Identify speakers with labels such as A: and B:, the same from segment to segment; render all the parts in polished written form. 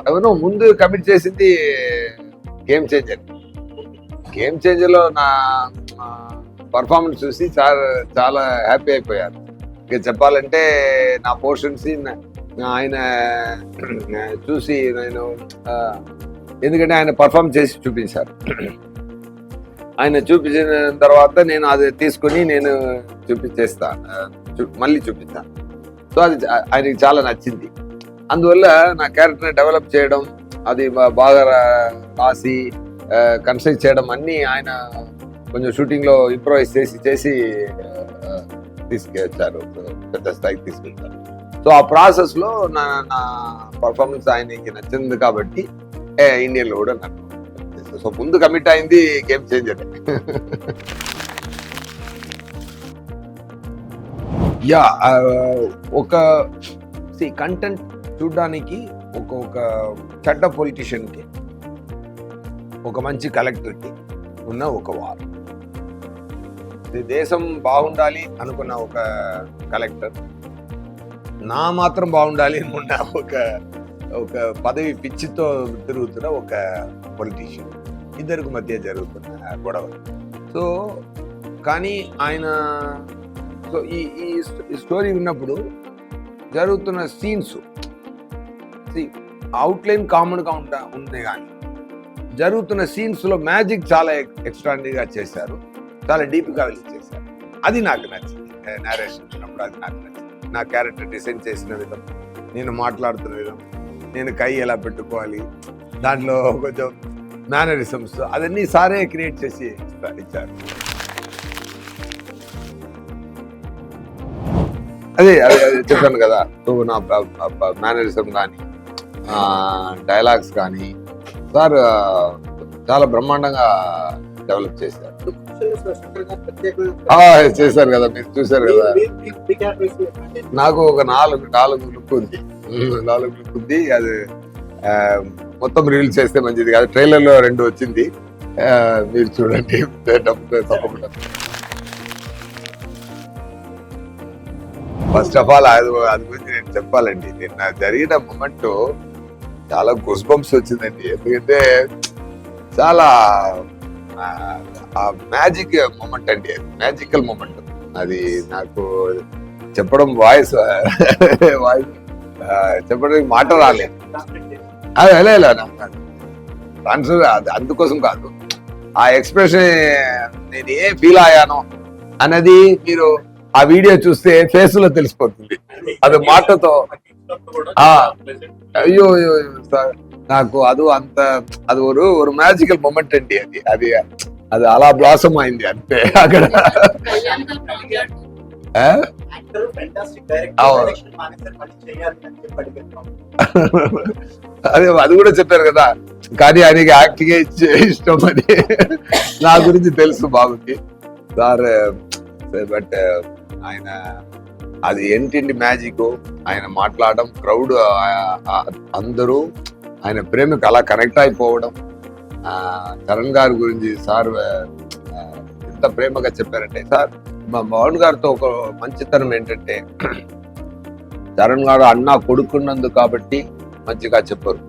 A: ఎవరో ముందు కమిట్ చేసింది గేమ్ చేంజర్. గేమ్ చేంజర్ లో నా పర్ఫార్మెన్స్ చూసి చాలా హ్యాపీ అయిపోయారు. ఇక చెప్పాలంటే నా పోర్షన్స్ ఆయన చూసి నేను ఎందుకంటే ఆయన పర్ఫార్మ్ చేసి చూపించారు. ఆయన చూపించిన తర్వాత నేను అది తీసుకుని నేను మళ్ళీ చూపిస్తాను. సో అది ఆయనకి చాలా నచ్చింది. అందువల్ల నా క్యారెక్టర్ని డెవలప్ చేయడం, అది బాగా రాసి కన్స్ట్రక్ట్ చేయడం అన్నీ ఆయన కొంచెం షూటింగ్లో ఇంప్రూవైజ్ చేసి తీసుకొచ్చారు, పెద్ద స్థాయికి తీసుకెళ్తారు. సో ఆ ప్రాసెస్లో నా పర్ఫార్మెన్స్ ఆయనకి నచ్చింది కాబట్టి ఇండియన్లో కూడా నాకు. సో ముందు కమిట్ అయింది గేమ్ చేంజర్. యా ఒక కంటెంట్ చూడడానికి ఒక చెడ్డ పొలిటీషియన్కి, ఒక మంచి కలెక్టర్కి ఉన్న ఒక వార్. దేశం బాగుండాలి అనుకున్న ఒక కలెక్టర్, నా మాత్రం బాగుండాలి అనుకున్న ఒక పదవి పిచ్చితో తిరుగుతున్న ఒక పొలిటీషియన్, ఇద్దరికి మధ్య జరుగుతున్న గొడవ. సో కానీ ఆయన ఈ స్టోరీ విన్నప్పుడు జరుగుతున్న సీన్స్ అవుట్లైన్ కామన్గా ఉంది, కానీ జరుగుతున్న సీన్స్లో మ్యాజిక్ చాలా ఎక్స్ట్రాడినరీగా చేశారు, చాలా డీప్గా వెళ్ళి చేశారు. అది నాకు నచ్చింది. నేరేషన్ విన్నప్పుడు అది నాకు నచ్చింది. నా క్యారెక్టర్ డిజైన్ చేసిన విధం, నేను మాట్లాడుతున్న విధం, నేను కై ఎలా పెట్టుకోవాలి, దాంట్లో కొంచెం మేనరిజమ్స్ అవన్నీ సారే క్రియేట్ చేసి ఇచ్చారు. అదే చెప్పాను కదా, నా మేనరిజం కానీ డైలాగ్స్ కానీ సార్ చాలా బ్రహ్మాండంగా డెవలప్ చేశారు. చేశారు కదా, మీరు చూసారు కదా. నాకు ఒక నాలుగు లుక్ ఉంది. అది మొత్తం రిలీజ్ చేస్తే మంచిది కాదు. ట్రైలర్లో 2 వచ్చింది, మీరు చూడండి తప్పకుండా. ఫస్ట్ ఆఫ్ ఆల్ అది గురించి నేను చెప్పాలండి. నిన్న జరిగిన మూమెంట్ చాలా గూస్ బంప్స్ వచ్చిందండి. ఎందుకంటే చాలా మ్యాజిక్ మూమెంట్ అండి, అది మ్యాజికల్ మూమెంట్. అది నాకు చెప్పడం వాయిస్ చెప్పడానికి మాట రాలేదు. అది అందుకోసం కాదు, ఆ ఎక్స్ప్రెషన్ నేను ఏం ఫీల్ అయ్యానో అన్నది మీరు ఆ వీడియో చూస్తే ఫేస్ లో తెలిసిపోతుంది. అది మాటతో అయ్యో సార్, నాకు అది ఒక మ్యాజికల్ మూమెంట్ అండి. అది అలా బ్లాసమ్ అయింది అంతే అక్కడ. అది కూడా చెప్పారు కదా, కానీ ఆయనకి యాక్టింగ్ ఇష్టం అని నా గురించి తెలుసు బాగుంది సార్. బట్ ఆయన అది ఏంటి మ్యాజిక్, ఆయన మాట్లాడడం, క్రౌడ్ అందరూ ఆయన ప్రేమకు అలా కనెక్ట్ అయిపోవడం. చరణ్ గారి గురించి సార్ ఎంత ప్రేమగా చెప్పారంటే, సార్ మా పవన్ గారితో ఒక మంచితనం ఏంటంటే, చరణ్ గారు అన్న కొడుకున్నందుకు కాబట్టి మంచిగా చెప్పరు.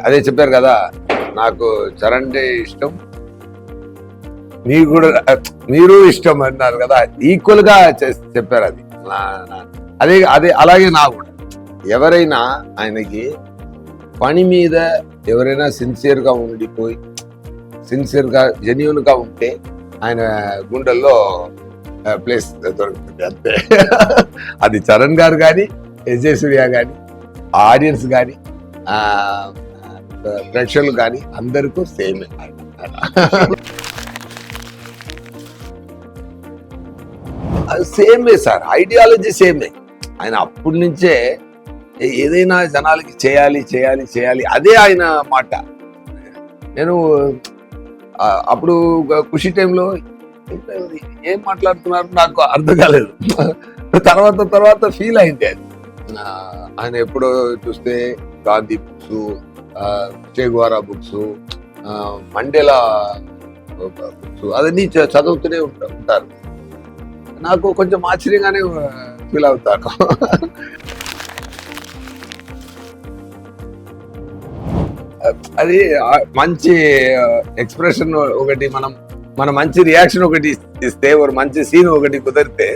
A: అదే చెప్పారు కదా, నాకు చరణ్ అంటే ఇష్టం, మీరు ఇష్టం అన్నారు కదా, ఈక్వల్ గా చెప్పారు. అదే అలాగే నాకు కూడా ఎవరైనా ఆయనకి పని మీద ఎవరైనా సిన్సియర్గా ఉండిపోయి సిన్సియర్గా జెన్యూన్గా ఉంటే ఆయన గుండెల్లో ప్లేస్ దొరుకుతుంది అంతే. అది చరణ్ గారు కానీ, ఎస్జే సూర్య కానీ, ఆడియన్స్ కానీ, ప్రేక్షకులు కానీ అందరికీ సేమే. సేమే సార్, ఐడియాలజీ సేమే. ఆయన అప్పటి నుంచే ఏదైనా జనాలకి చేయాలి అదే ఆయన మాట. నేను అప్పుడు ఖుషి టైంలో ఏం మాట్లాడుతున్నారు నాకు అర్థం కాలేదు. తర్వాత ఫీల్ అయింది అది. ఆయన ఎప్పుడో చూస్తే గాంధీ బుక్స్, చే గువారా బుక్స్, మండేలా బుక్స్ అవన్నీ చదువుతూనే ఉంటారు. నాకు కొంచెం ఆశ్చర్యంగానే ఫీల్ అవుతాను. అది మంచి ఎక్స్ప్రెషన్ ఒకటి, మన మంచి రియాక్షన్ ఒకటి ఇస్తే, ఒక మంచి సీన్ ఒకటి కుదిరితే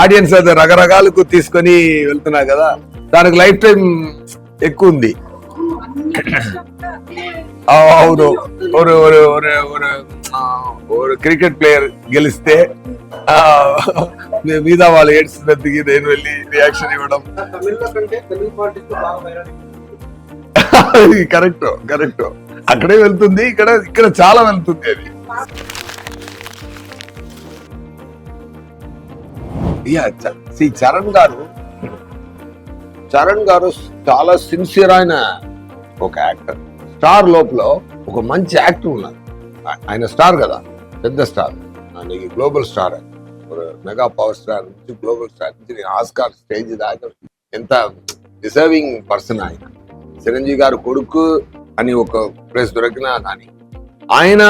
A: ఆడియన్స్ అది రకరకాలకు తీసుకొని వెళ్తున్నారు కదా, దానికి లైఫ్ టైం ఎక్కువ ఉంది. అవును, ஒரு క్రికెట్ ప్లేయర్ గెలిస్తే మీద వాళ్ళు ఏడ్చినందుకు నేను వెళ్ళి రియాక్షన్ ఇవ్వడం. కరెక్ట్ కరెక్ట్, అక్కడే వెళ్తుంది, ఇక్కడ చాలా వెళ్తుంది అది. చరణ్ గారు చాలా సిన్సియర్ అయిన ఒక యాక్టర్. స్టార్ లోపల ఒక మంచి యాక్టర్ ఉన్నారు. ఆయన స్టార్ కదా, పెద్ద star, global star, mega power star నుంచి గ్లోబల్ స్టార్ నుంచి ఆస్కార్ స్టేజ్ దాకా ఎంత డిజర్వింగ్ పర్సన్ ఆయన. చిరంజీవి గారు కొడుకు అని ఒక ప్లేస్ దొరికినా కానీ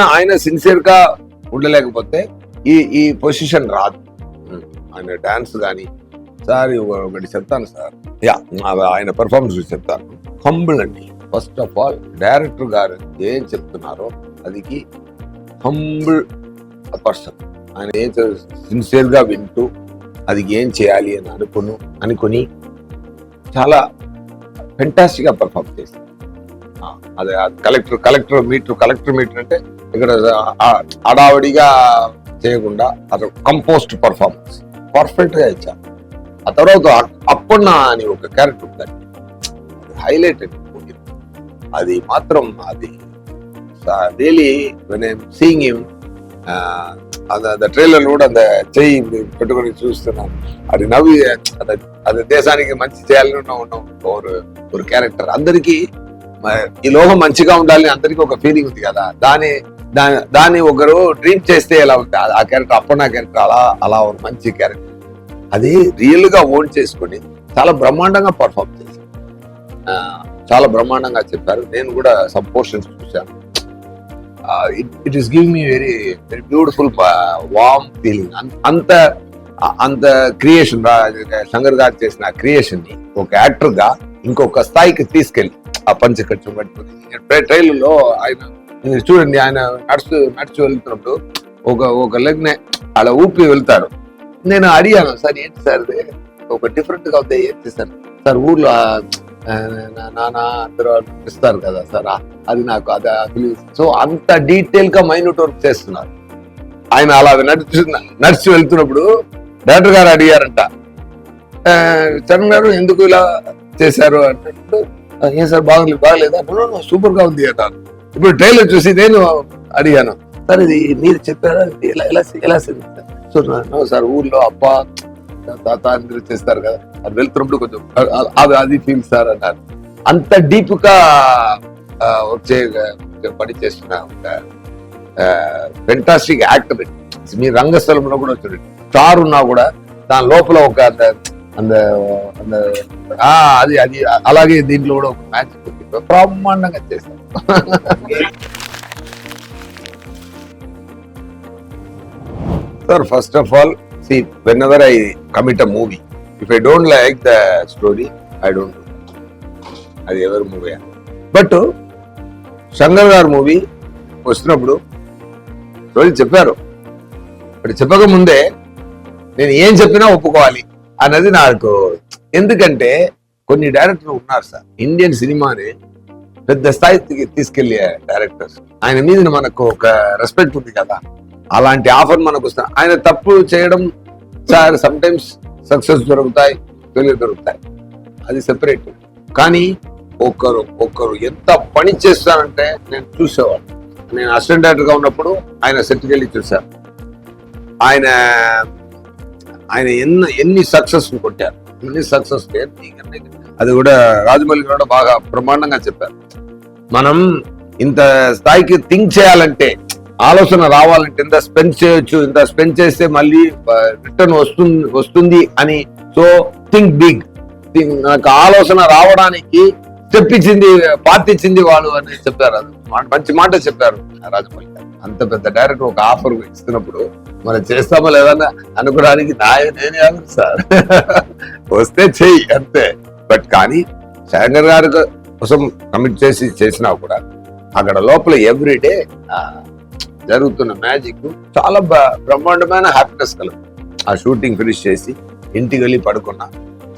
A: ఆయన సిన్సియర్ గా ఉండలేకపోతే ఈ పొజిషన్ రాదు. ఆయన డాన్స్ కానీ, సార్ ఒకటి చెప్తాను సార్, ఆయన పెర్ఫార్మెన్స్ చెప్తాను. హంబుల్ అండి. ఫస్ట్ ఆఫ్ ఆల్ డైరెక్టర్ గారు ఏం చెప్తున్నారో అదికి హంబుల్ పర్సన్. ఆయన ఏం సిన్సియర్ గా వింటూ అది ఏం చేయాలి అని అనుకుని చాలా ఫెంటాస్టిక్ గా పర్ఫార్మ్ చేస్తారు. అదే కలెక్టర్ మీటర్ అంటే ఇక్కడ అడావడిగా చేయకుండా అది కంపోస్ట్ పర్ఫార్మెన్స్ పర్ఫెక్ట్ గా ఇచ్చారు. ఆ తర్వాత అప్పన్న అని ఒక క్యారెక్టర్ ఉంటుంది, హైలైట్ అయిపోయింది. అది మాత్రం అది really when I'm seeing him, அந்த ట్రైలర్ కూడా அந்த చెయ్యి పెట్టుకొని చూస్తున్నాను. అది నవ్వి అది దేశానికి మంచి చేయాలని ఉన్నాం ఒక క్యారెక్టర్. అందరికీ ఈ లోకం మంచిగా ఉండాలని అందరికీ ఒక ఫీలింగ్ ఉంది కదా, దాన్ని ఒకరు డ్రీమ్ చేస్తే ఎలా ఉంటుంది ఆ క్యారెక్టర్. అప్పన్న క్యారెక్టర్ అలా ఒక మంచి క్యారెక్టర్. అది రియల్ గా ఓన్ చేసుకొని చాలా బ్రహ్మాండంగా పర్ఫార్మ్ చేశారు, చాలా బ్రహ్మాండంగా చెప్పారు. నేను కూడా సమ్ పోర్షన్స్ చూశాను. It is give me very very beautiful warm feeling. అంత క్రియేషన్ శంకర్ గారు చేసిన క్రియేషన్ ని ఒక యాక్టర్ గా ఇంకొక స్థాయికి తీసుకెళ్ళి ఆ పంచకట్టు పట్టుకుని ట్రైలర్లో ఆయన చూడండి, ఆయన నడుచు వెళ్తున్నప్పుడు ఒక లెగ్ అలా ఊపి వెళ్తారు. నేను అడిగాను, సార్ ఏంటి సార్ ఒక డిఫరెంట్ గా ఉంది, ఏంటి సార్ ఊర్లో నానా అందరూ ఇస్తారు కదా సార్, అది నాకు అది. సో అంత డీటెయిల్ గా మైన్యూట్ వర్క్ చేస్తున్నారు ఆయన. అలా నడిచి వెళ్తున్నప్పుడు డైరెక్టర్ గారు అడిగారంట, చరణ్ గారు ఎందుకు ఇలా చేశారు అంటే, ఏం సార్ బాగలేదా? సూపర్ గా ఉంది అన్నారు. ఇప్పుడు ట్రైలర్ చూసి నేను అడిగాను, సార్ ఇది మీరు చెప్పారా, ఎలా సో సార్ ఊర్లో అప్ప తాత అందరూ చేస్తారు కదా, అది వెళ్తున్నప్పుడు కొంచెం అది ఫీల్ సార్ అన్నారు. అంత డీప్ గా వచ్చే పని చేస్తున్న ఒక ఫెంటాస్టిక్ యాక్టర్. మీ రంగస్థలంలో కూడా చూడండి, స్టార్ ఉన్నా కూడా దాని లోపల ఒక అది అలాగే దీంట్లో కూడా ఒక మ్యాచ్ బ్రహ్మాండంగా చేశారు. Sir, first of all, see, whenever I commit a movie, if I don't like the story, I don't do that. అది ఎవరి మూవీ. బట్ శంకర్ గారు మూవీ వస్తున్నప్పుడు స్టోరీ చెప్పారు, బట్ చెప్పక ముందే నేను ఏం చెప్పినా ఒప్పుకోవాలి అన్నది నాకు. ఎందుకంటే కొన్ని డైరెక్టర్లు ఉన్నారు సార్, ఇండియన్ సినిమాని పెద్ద స్థాయికి తీసుకెళ్లే డైరెక్టర్స్. ఆయన మీద మనకు ఒక రెస్పెక్ట్ ఉంది కదా, అలాంటి ఆఫర్ మనకు వస్తుంది. ఆయన తప్పు చేయడం సార్, సమ్ టైమ్స్ సక్సెస్ దొరుకుతాయి, ఫెయిల్యూర్ దొరుకుతాయి, అది సెపరేట్. కానీ ఒకరు ఎంత పని చేస్తారంటే నేను చూసేవాడు. నేను అసిస్టెంట్ డైరెక్టర్ గా ఉన్నప్పుడు ఆయన సెట్కి వెళ్ళి చూశాను. ఆయన ఎన్ని సక్సెస్ కొట్టారు, ఎన్ని సక్సెస్. అది కూడా రాజమౌళి కూడా బాగా బ్రహ్మాండంగా చెప్పారు. మనం ఇంత స్థాయికి థింక్ చేయాలంటే, ఆలోచన రావాలంటే ఇంత స్పెండ్ చేయొచ్చు, ఇంత స్పెండ్ చేస్తే మళ్ళీ రిటర్న్ వస్తుంది అని. So think big. నాకు ఆలోచన రావడానికి స్టెప్ ఇచ్చింది, పార్టీ ఇచ్చింది వాళ్ళు అని చెప్పారు. అది మంచి మాట చెప్పారు రాజమౌళి గారు. అంత పెద్ద డైరెక్టర్ ఒక ఆఫర్ ఇస్తున్నప్పుడు మనం చేస్తామో లేదన్నా అనుకోవడానికి నేనే సార్ వస్తే చెయ్యి అంతే. బట్ కానీ శంకర్ గారు కోసం కమిట్ చేసినా కూడా అక్కడ లోపల ఎవ్రీడే జరుగుతున్న మ్యాజిక్ చాలా బ్రహ్మాండమైన హ్యాపీనెస్ కలుగు. ఆ షూటింగ్ ఫినిష్ చేసి ఇంటికి వెళ్ళి పడుకున్నా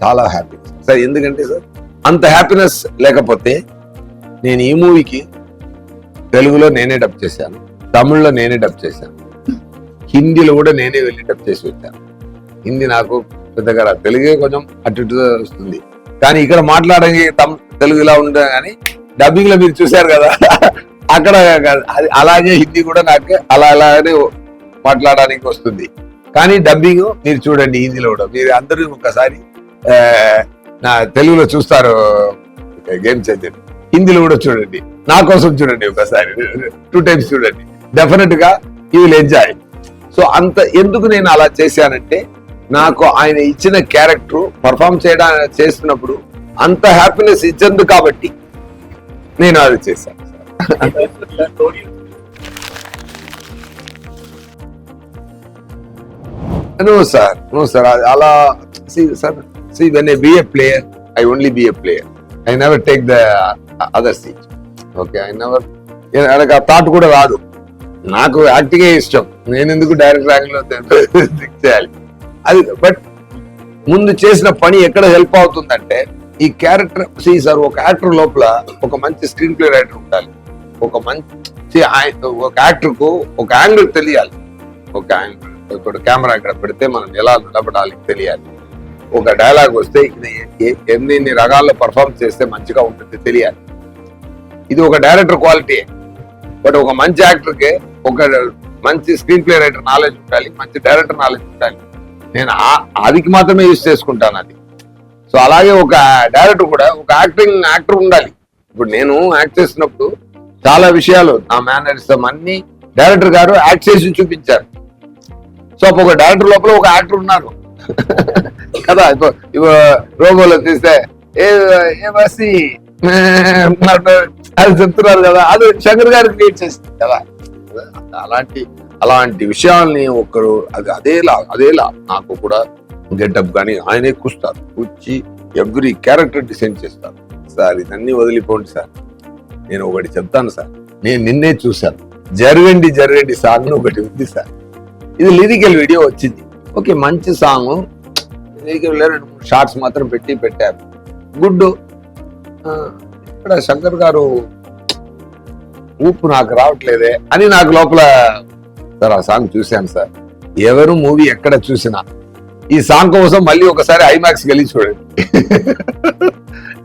A: చాలా హ్యాపీ సార్. ఎందుకంటే సార్ అంత హ్యాపీనెస్ లేకపోతే నేను ఈ మూవీకి తెలుగులో నేనే డబ్ చేశాను, తమిళ్లో నేనే డబ్ చేశాను, హిందీలో కూడా నేనే వెళ్ళి డబ్ చేసి వచ్చాను. హిందీ నాకు పెద్దగా రాదు, తెలుగే కొంచెం అటు ఇటు వస్తుంది. కానీ ఇక్కడ మాట్లాడడానికి తెలుగు ఇలా ఉండదు. కానీ డబ్బింగ్ లో మీరు చూశారు కదా, అక్కడ అలాగే హిందీ కూడా నాకు అలానే మాట్లాడడానికి వస్తుంది. కానీ డబ్బింగ్ మీరు చూడండి హిందీలో కూడా. మీరు అందరూ ఒకసారి నా తెలుగులో చూస్తారు గేమ్స్ అయితే, హిందీలో కూడా చూడండి, నా కోసం చూడండి ఒకసారి, 2 times చూడండి. డెఫినెట్ గా యూ విల్ ఎంజాయ్. సో అంత ఎందుకు నేను అలా చేశానంటే, నాకు ఆయన ఇచ్చిన క్యారెక్టర్ పర్ఫామ్ చేస్తున్నప్పుడు అంత హ్యాపీనెస్ ఇచ్చేందుకు కాబట్టి నేను అది చేశాను. నో సార్ అలా see when I be a player, I only be a player. I never take the other seat. Okay, I never నాకు ఆ థాట్ కూడా రాదు. నాకు యాక్టింగే ఇష్టం, నేను ఎందుకు డైరెక్ట్ ర్యాంక్ లో చేయాలి అది. బట్ ముందు చేసిన పని ఎక్కడ హెల్ప్ అవుతుందంటే, ఈ క్యారెక్టర్ సార్ ఒక యాక్టర్ లోపల ఒక మంచి స్క్రీన్ ప్లే రైటర్ ఉండాలి. ఒక యాక్టర్ కు ఒక యాంగిల్ తెలియాలి. ఒక యాంగిల్ ఇప్పుడు కెమెరా ఇక్కడ పెడితే మనం ఎలా నిలబడాలి తెలియాలి. ఒక డైలాగ్ వస్తే ఎన్ని రకాల్లో పర్ఫార్మ్ చేస్తే మంచిగా ఉంటుంది తెలియాలి. ఇది ఒక డైరెక్టర్ క్వాలిటీ. బట్ ఒక మంచి యాక్టర్ కి ఒక మంచి స్క్రీన్ ప్లే రైటర్ నాలెడ్జ్ ఉండాలి, మంచి డైరెక్టర్ నాలెడ్జ్ ఉండాలి. నేను అదికి మాత్రమే యూజ్ చేసుకుంటాను అది. సో అలాగే ఒక డైరెక్టర్ కూడా ఒక యాక్టర్ ఉండాలి. ఇప్పుడు నేను యాక్ట్ చేసినప్పుడు చాలా విషయాలు నా మేనరిజం అన్ని డైరెక్టర్ గారు యాక్ట్ చేసి చూపించారు. సో ఒక డైరెక్టర్ లోపల ఒక యాక్టర్ ఉన్నారు కదా. రోబోలో తీస్తే అది చెప్తున్నారు కదా, అది శంకర్ గారు క్రియేట్ చేసింది కదా. అలాంటి విషయాల్ని ఒకరు అదేలా నాకు కూడా గెటప్ కానీ ఆయనే కూర్చి ఎవ్రీ క్యారెక్టర్ డిసైన్ చేస్తారు. సార్ ఇదన్నీ వదిలిపోండి సార్, నేను ఒకటి చెప్తాను సార్, నేను నిన్నే చూశాను, జరగండి సాంగ్ ఒకటి ఉంది సార్. ఇది లిరికల్ వీడియో వచ్చింది, ఓకే మంచి సాంగ్, లిరికల్ 2-3 షార్ట్స్ మాత్రం పెట్టారు, గుడ్. ఇక్కడ శంకర్ గారు ఊపు నాకు రావట్లేదే అని నాకు లోపల సార్ ఆ సాంగ్ చూశాను సార్. ఎవరు మూవీ ఎక్కడ చూసినా ఈ సాంగ్ కోసం మళ్ళీ ఒకసారి ఐమాక్స్ వెళ్ళి చూడండి.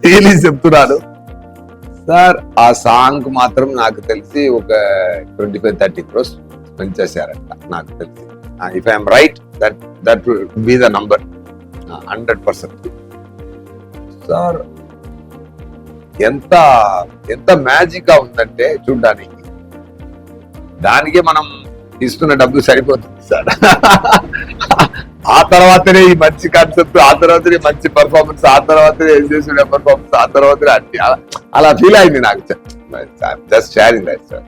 A: రియలీ చెప్తున్నాను సార్. ఆ సాంగ్ మాత్రం నాకు తెలిసి ఒక 25-30 crores స్పెండ్ చేశారంట నాకు తెలిసి. If I'm right, that will be the number 100%. Sir ఎంత మ్యాజిక్ గా ఉందంటే చూడ్డానికి, దానికే మనం ఇస్తున్న డబ్బు సరిపోతుంది సార్. ఆ తర్వాతనే ఈ మంచి కాన్సెప్ట్, ఆ తర్వాతనే మంచి పర్ఫార్మెన్స్, ఆ తర్వాతనే చేసిన పర్ఫార్మెన్స్, ఆ తర్వాతనే అన్ని అలా ఫీల్ అయింది నాకు. Just sharing that sir.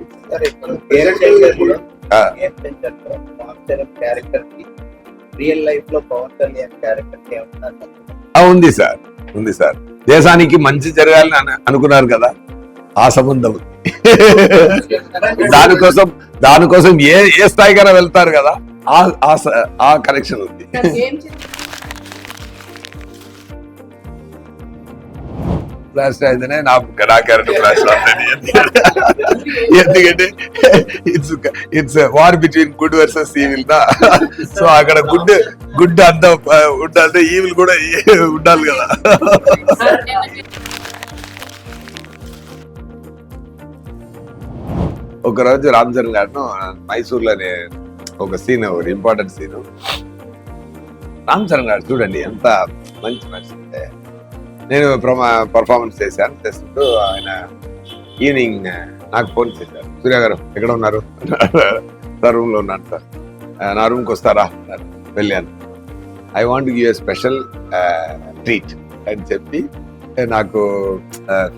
A: ఉంది సార్. దేశానికి మంచి జరగాలని అనుకున్నారు కదా, ఆ సంబంధం దానికోసం ఏ స్థాయికైనా వెళ్తారు కదా, ఆ కనెక్షన్ ఉంది. ఫ్లాష్ అయితేనే నా క్యారెక్టర్ ఫ్లాష్ అవుతుంది. ఎందుకంటే it's war between good versus evil దా. సో అక్కడ గుడ్ అంతా ఉండాలంటే ఈవిల్ కూడా ఉండాలి కదా. ఒకరోజు రామ్ చరణ్ గారు మైసూర్లోనే ఒక సీన్, ఒక ఇంపార్టెంట్ సీన్, రామ్ చరణ్ గారు చూడండి ఎంత మంచి మనిషి అంటే, నేను పర్ఫార్మెన్స్ చేసినప్పుడు ఆయన ఈవినింగ్ నాకు ఫోన్ చేశారు, సూర్య గారు ఎక్కడ ఉన్నారు? సార్ రూమ్ లో ఉన్నాను సార్, నా రూమ్కి వస్తారా? వెళ్ళాను. I want give a special treat అని చెప్పి నాకు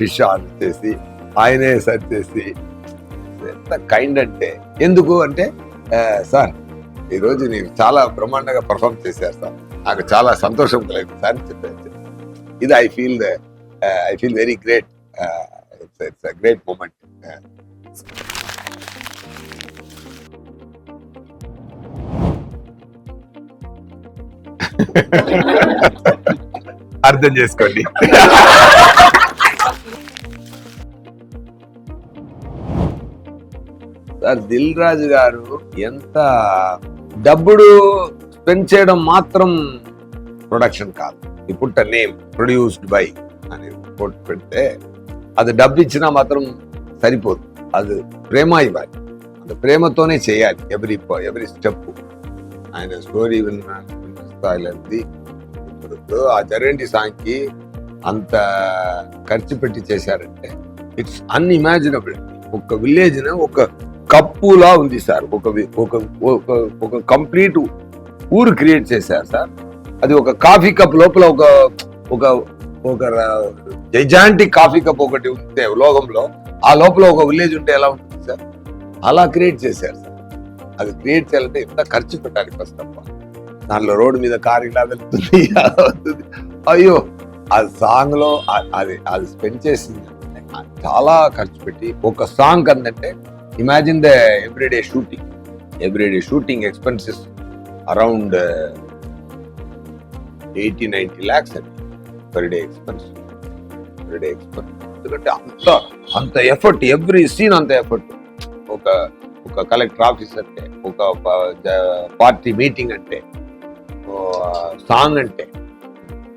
A: ఫిష్ ఆర్డర్ చేసి ఆయనే సర్వ్ చేసి, ఎంత కైండ్ అంటే. ఎందుకు అంటే సార్ ఈరోజు నేను చాలా బ్రహ్మాండంగా పర్ఫార్మ్ చేశారు సార్, నాకు చాలా సంతోషం కలిగింది సార్ అని చెప్పారు. ఇది I feel very great it's a great moment. అర్థం చేసుకోండి. సార్ దిల్ రాజు గారు ఎంత డబ్బుడు స్పెండ్ చేయడం మాత్రం ప్రొడక్షన్ కాదు. ఇప్పుడు నేమ్ ప్రొడ్యూస్డ్ బై అని కోట్ పెడితే అది డబ్బు ఇచ్చినా మాత్రం సరిపోదు, అది ప్రేమ ఇవ్వాలి, అది ప్రేమతోనే చేయాలి ఎవ్రీ స్టెప్. ఆయన స్టోరీ విన్నది ఇప్పుడు ఆ జరంటి సాంగ్కి అంత ఖర్చు పెట్టి చేశారంటే ఇట్స్ అన్ఇమాజినబుల్. ఒక విలేజ్ ఒక కప్పులా ఉంది సార్, ఒక కంప్లీట్ ఊరు క్రియేట్ చేశారు సార్. అది ఒక కాఫీ కప్ లోపల ఒక జైజాంటిక్ కాఫీ కప్ ఒకటి ఉంటే లోకంలో, ఆ లోపల ఒక విలేజ్ ఉంటే ఎలా ఉంటుంది సార్? అలా క్రియేట్ చేశారు సార్. అది క్రియేట్ చేయాలంటే ఎంత ఖర్చు పెట్టాలి ఫస్ట్ ఆఫ్ ఆల్. దానిలో రోడ్డు మీద కారు ఇలా వెళ్తుంది, అయ్యో ఆ సాంగ్ లో అది స్పెండ్ చేసింది చాలా ఖర్చు పెట్టి ఒక సాంగ్ అందంటే imagine the everyday shooting expenses around 80-90 lakhs అండి పర్ డే ఎక్స్పెన్స్. ఎందుకంటే అంత ఎఫర్ట్, ఎవ్రీ సీన్ అంత ఎఫర్ట్. ఒక కలెక్టర్ ఆఫీస్ అంటే, ఒక పార్టీ మీటింగ్ అంటే, సాంగ్ అంటే,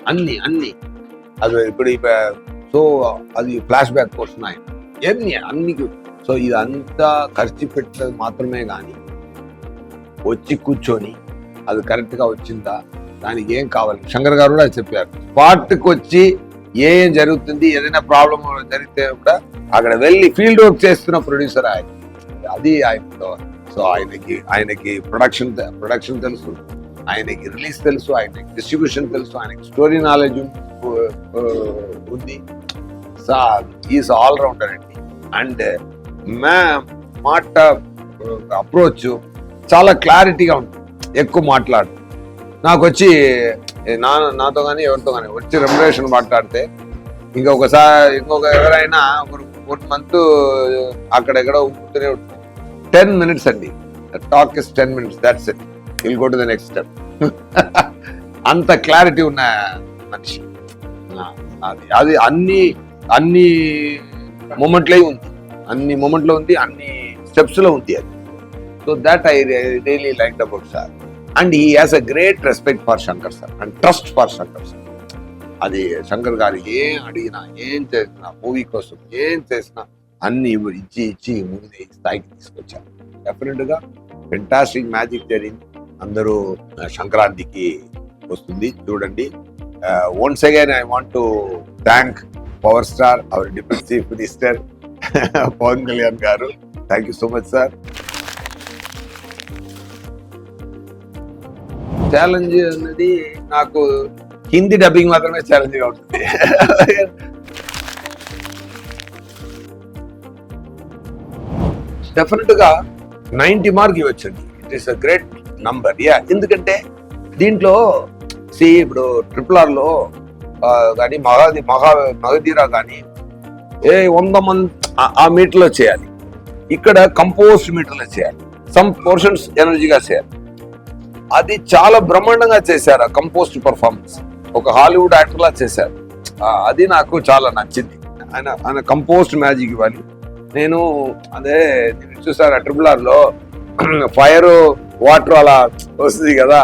A: అన్ని అది ఇప్పుడు సో అది ఫ్లాష్ బ్యాక్ పోర్షన్ అన్ని. సో ఇదంతా ఖర్చు పెట్టేది మాత్రమే కానీ వచ్చి కూర్చొని అది కరెక్ట్ గా వచ్చిందా, దానికి ఏం కావాలి, శంకర్ గారు కూడా చెప్పారు. స్పాట్కి వచ్చి ఏం జరుగుతుంది, ఏదైనా ప్రాబ్లం జరిగితే కూడా అక్కడ వెళ్ళి ఫీల్డ్ వర్క్ చేస్తున్న ప్రొడ్యూసర్ ఆయన. అది ఆయనతో. సో ఆయనకి ప్రొడక్షన్ తెలుసు, ఆయనకి రిలీజ్ తెలుసు, ఆయనకి డిస్ట్రిబ్యూషన్ తెలుసు, ఆయనకి స్టోరీ నాలెడ్జ్ ఉంది. ఈజ్ ఆల్ రౌండర్ అండి. అండ్ మాట అప్రోచ్ చాలా క్లారిటీగా ఉంటుంది, ఎక్కువ మాట్లాడు. నాకు వచ్చి నాతో కానీ ఎవరితో కానీ వచ్చి రెమ్యునరేషన్ మాట్లాడితే ఇంకొక ఎవరైనా ఒక మంత్ అక్కడెక్కడ కూర్చొని 10 minutes అండి. Talk is 10 minutes, that's it. Will go to the next step. అంత క్లారిటీ ఉన్న మనిషి. అది అన్ని మూమెంట్లో ఉంది, అన్ని స్టెప్స్ లో ఉంది అది. So that I really like about sir. And he has a great respect for Shankar sir and trust for Shankar sir. అది శంకర్ గారు ఏం అడిగినా, ఏం చేసినా, మూవీ కోసం ఏం చేసినా అన్ని ఇచ్చి మూవీ స్థాయికి తీసుకొచ్చారు. డెఫినెట్ గా ఫెంటాస్టిక్ మ్యాజిక్ జరిగింది. అందరూ సంక్రాంతికి వస్తుంది, చూడండి. Once again I want to thank power star, our deputy chief minister Pawan Kalyan garu. Thank you so much sir. Challenge అన్నది నాకు హిందీ డబ్బింగ్ మాత్రమే ఛాలెంజ్ గా ఉంటుంది. డెఫినెట్ గా 90 మార్క్ ఇవ్వచ్చండి. It is a great number. ఎందుకంటే దీంట్లో ఇప్పుడు RRR లో కానీ మగధీరా కానీ 100 మంది ఆ మీటర్లో చేయాలి, ఇక్కడ కంపోస్ట్ మీటర్లో చేయాలి, సమ్ పోర్షన్స్ ఎనర్జీగా చేయాలి. అది చాలా బ్రహ్మాండంగా చేశారు. ఆ కంపోస్ట్ పర్ఫార్మెన్స్ ఒక హాలీవుడ్ యాక్టర్ లా చేశారు. అది నాకు చాలా నచ్చింది. ఆయన కంపోస్ట్ మ్యాజిక్ ఇవ్వాలి. నేను అదే చూసారు RRR లో ఫైర్ వాటర్ అలా వస్తుంది కదా,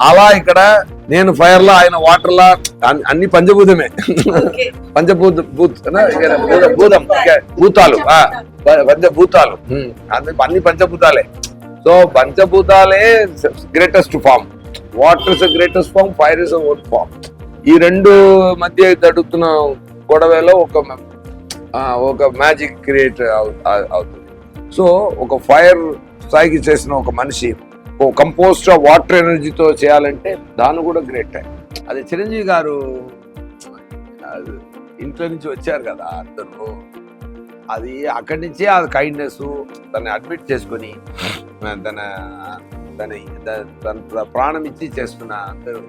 A: అలా ఇక్కడ నేను ఫైర్ లా, ఆయన వాటర్ లా, అన్ని పంచభూతమే. పంచభూతాలు అన్ని పంచభూతాలే. సో పంచభూతాలే greatest form. Water is greatest form, fire is own form. ఈ రెండు మధ్య జరుగుతున్న గొడవలో ఒక మ్యాజిక్ క్రియేట్ అవుతుంది. సో ఒక ఫైర్ స్థాయికి చేసిన ఒక మనిషి కంపోస్ట్ వాటర్ ఎనర్జీతో చేయాలంటే దాన్ని కూడా గ్రేట్ టైం. అది చిరంజీవి గారు ఇంట్లో నుంచి వచ్చారు కదా అందరూ, అది అక్కడి నుంచి ఆ కైండ్నెస్ తను అడ్మిట్ చేసుకొని తన ప్రాణం ఇచ్చి చేస్తున్న అందరూ.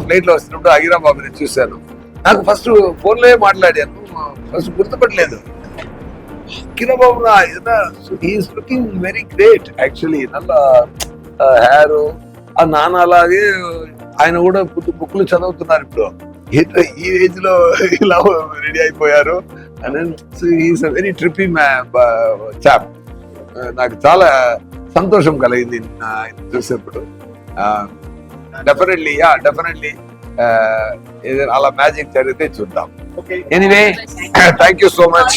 A: ఫ్లైట్ లో వస్తున్నప్పుడు అగిరా బాబుని చూశాను. నాకు ఫస్ట్ ఫోన్లో మాట్లాడాను, ఫస్ట్ గుర్తుపట్టలేదు. Kiranababu is looking very great actually. నల్ల హెయిర్, ఆ నాన్న అలాగే ఆయన కూడా బుక్లు చదువుతున్నారు ఇప్పుడు. ఈ ఏజ్ లో ఇలా రెడీ అయిపోయారు. Is very trippy chap. నాకు చాలా సంతోషం కలిగింది చూసేప్పుడు. డెఫినెట్లీ అలా మ్యాజిక్ జరిగితే చూద్దాం. Anyway, thank you so much.